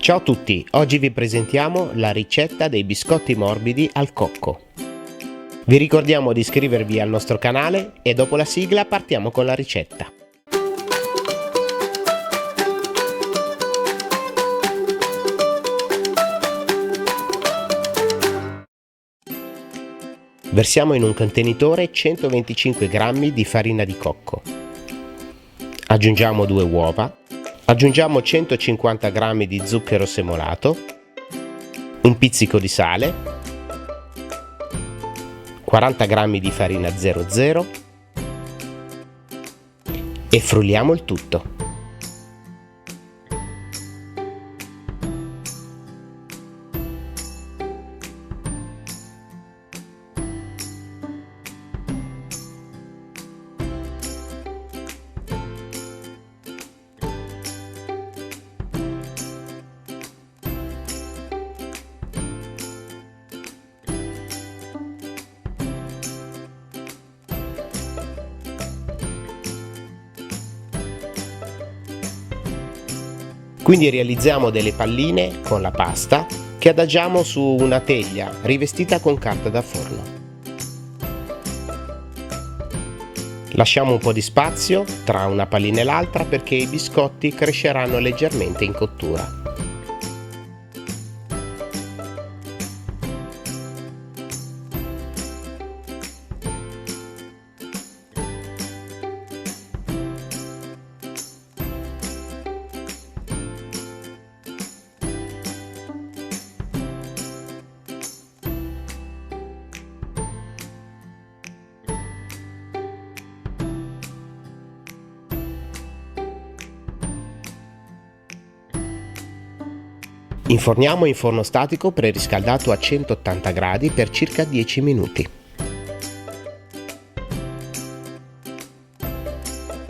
Ciao a tutti, oggi vi presentiamo la ricetta dei biscotti morbidi al cocco. Vi ricordiamo di iscrivervi al nostro canale e dopo la sigla partiamo con la ricetta. Versiamo in un contenitore 125 g di farina di cocco. Aggiungiamo 2 uova. Aggiungiamo 150 g di zucchero semolato, un pizzico di sale, 40 g di farina 00 e frulliamo il tutto. Quindi realizziamo delle palline con la pasta che adagiamo su una teglia rivestita con carta da forno. Lasciamo un po' di spazio tra una pallina e l'altra perché i biscotti cresceranno leggermente in cottura. Inforniamo in forno statico preriscaldato a 180 gradi per circa 10 minuti.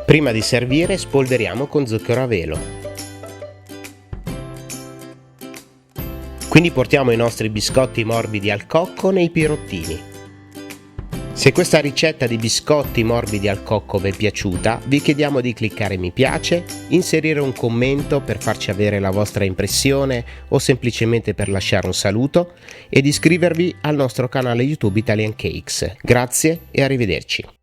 Prima di servire spolveriamo con zucchero a velo. Quindi portiamo i nostri biscotti morbidi al cocco nei pirottini. Se questa ricetta di biscotti morbidi al cocco vi è piaciuta, vi chiediamo di cliccare mi piace, inserire un commento per farci avere la vostra impressione o semplicemente per lasciare un saluto e di iscrivervi al nostro canale YouTube Italian Cakes. Grazie e arrivederci.